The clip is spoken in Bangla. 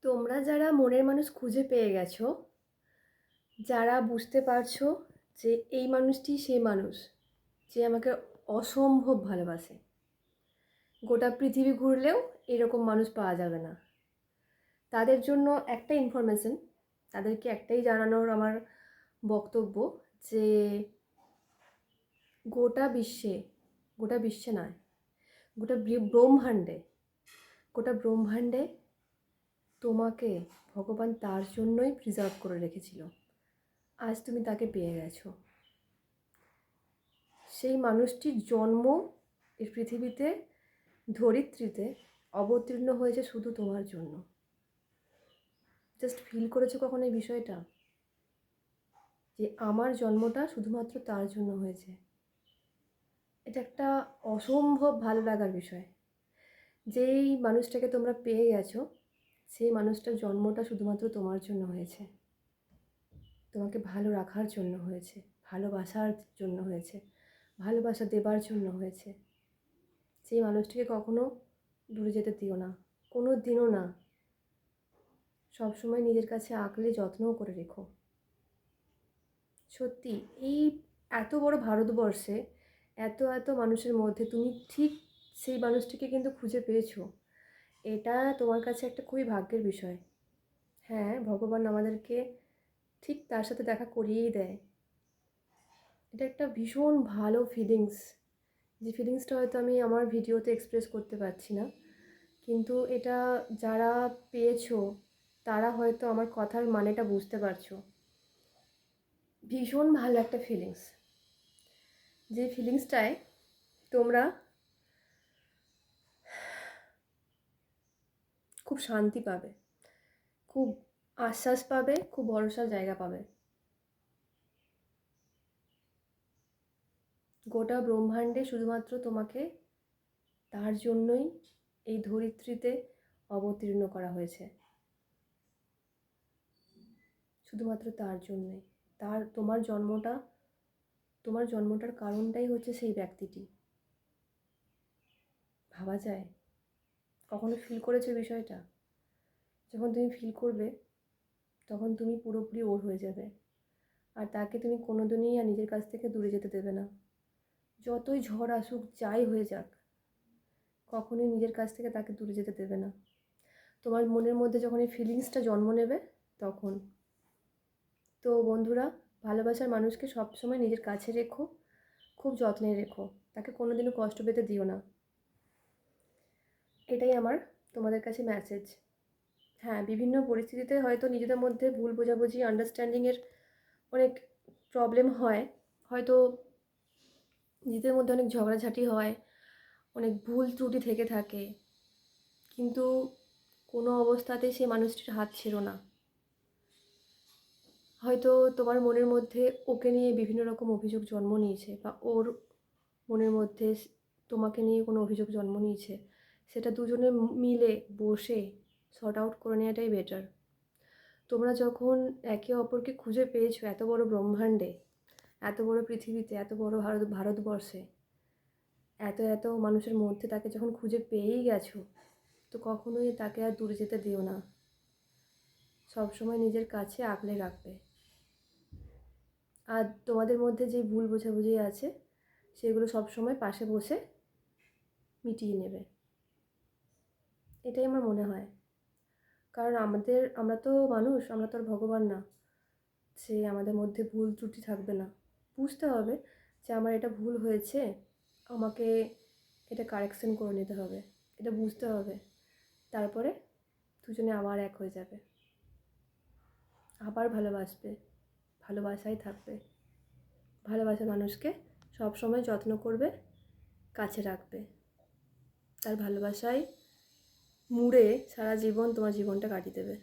তোমরা যারা মনের মানুষ খুঁজে পেয়ে গেছো, যারা বুঝতে পারছো যে এই মানুষটি সেই মানুষ যে আমাকে অসম্ভব ভালোবাসে, গোটা পৃথিবী ঘুরলেও এরকম মানুষ পাওয়া যাবে না, তাদের জন্য একটা ইনফরমেশন, তাদেরকে একটাই জানানোর আমার বক্তব্য যে গোটা বিশ্বে, গোটা বিশ্বে নয়, গোটা ব্রহ্মাণ্ডে, গোটা ব্রহ্মাণ্ডে তোমাকে ভগবান তার জন্যই প্রিজার্ভ করে রেখেছিল। আজ তুমি তাকে পেয়ে গেছো। সেই মানুষটির জন্ম এই পৃথিবীতে, ধরিত্রীতে অবতীর্ণ হয়েছে শুধু তোমার জন্য। জাস্ট ফিল করেছো কখন এই বিষয়টা, যে আমার জন্মটা শুধুমাত্র তার জন্য হয়েছে? এটা একটা অসম্ভব ভালো লাগার বিষয়। যেই মানুষটাকে তোমরা পেয়ে গেছো, সেই মানুষটার জন্মটা শুধুমাত্র তোমার জন্য হয়েছে, তোমাকে ভালো রাখার জন্য হয়েছে, ভালোবাসার জন্য হয়েছে, ভালোবাসা দেবার জন্য হয়েছে। সেই মানুষটিকে কখনো দূরে যেতে দিও না, কোনো দিনও না। সবসময় নিজের কাছে আঁকলে যত্নও করে রেখো। সত্যি এই এত বড় ভারতবর্ষে এত এত মানুষের মধ্যে তুমি ঠিক সেই মানুষটিকে কিন্তু খুঁজে পেয়েছো। এটা তোমার কাছে একটা খুবই ভাগ্যের বিষয়। হ্যাঁ, ভগবান আমাদেরকে ঠিক তার সাথে দেখা করিয়েই দেয়। এটা একটা ভীষণ ভালো ফিলিংস, যে ফিলিংসটা হয়তো আমি আমার ভিডিওতে এক্সপ্রেস করতে পারছি না, কিন্তু এটা যারা পেয়েছো তারা হয়তো আমার কথার মানেটা বুঝতে পারছো। ভীষণ ভালো একটা ফিলিংস, যে ফিলিংসটায় তোমরা খুব শান্তি পাবে, খুব আশ্বাস পাবে, খুব ভরসার জায়গা পাবে। গোটা ব্রহ্মাণ্ডে শুধুমাত্র তোমাকে তার জন্যই এই ধরিত্রীতে অবতীর্ণ করা হয়েছে, শুধুমাত্র তার জন্যই। তোমার জন্মটার কারণটাই হচ্ছে সেই ব্যক্তিটি। ভাবা যায়? কখনো ফিল করেছো বিষয়টা? যখন তুমি ফিল করবে তখন তুমি পুরোপুরি ওর হয়ে যাবে, আর তাকে তুমি কোনোদিনই আর নিজের কাছ থেকে দূরে যেতে দেবে না। যতই ঝড় আসুক, যাই হয়ে যাক, কখনোই নিজের কাছ থেকে তাকে দূরে যেতে দেবে না। তোমার মনের মধ্যে যখন এই ফিলিংসটা জন্ম নেবে তখন। তো বন্ধুরা, ভালোবাসার মানুষকে সবসময় নিজের কাছে রেখো, খুব যত্নে রেখো, তাকে কোনোদিনও কষ্ট পেতে দিও না। এটাই আমার তোমাদের কাছে মেসেজ। হ্যাঁ, বিভিন্ন পরিস্থিতিতে হয়তো নিজেদের মধ্যে ভুল বোঝাবুঝি, আন্ডারস্ট্যান্ডিংয়ের অনেক প্রবলেম হয়, হয়তো নিজেদের মধ্যে অনেক ঝগড়াঝাটি হয়, অনেক ভুল ত্রুটি থেকে থাকে, কিন্তু কোনো অবস্থাতেই সেই মানুষটির হাত ছেড়ো না। হয়তো তোমার মনের মধ্যে ওকে নিয়ে বিভিন্ন রকম অভিযোগ জন্ম নিয়েছে, বা ওর মনের মধ্যে তোমাকে নিয়ে কোনো অভিযোগ জন্ম নিয়েছে, সেটা দুজনে মিলে বসে সর্ট আউট করে নেওয়াটাই বেটার। তোমরা যখন একে অপরকে খুঁজে পেয়েছো এত বড় ব্রহ্মাণ্ডে, এত বড় পৃথিবীতে, এত বড় ভারতবর্ষে, এত এত মানুষের মধ্যে তাকে যখন খুঁজে পেয়েই গেছো, তো কখনোই তাকে আর দূরে যেতে দিও না। সবসময় নিজের কাছে আগলে রাখবে। আর তোমাদের মধ্যে যে ভুল বোঝাবুঝি আছে সেগুলো সবসময় পাশে বসে মিটিয়ে নেবে, এটাই আমার মনে হয়। কারণ আমরা তো মানুষ, আমরা তো আর ভগবান না যে আমাদের মধ্যে ভুল ত্রুটি থাকবে না। বুঝতে হবে যে আমার এটা ভুল হয়েছে, আমাকে এটা কারেকশন করে নিতে হবে, এটা বুঝতে হবে। তারপরে দুজনে আবার এক হয়ে যাবে, আবার ভালোবাসবে, ভালোবাসাই থাকবে। ভালোবাসা মানুষকে সবসময় যত্ন করবে, কাছে রাখবে, তার ভালোবাসায় মুড়ে সারা জীবন তোমার জীবনটা কাটিয়ে দেবে।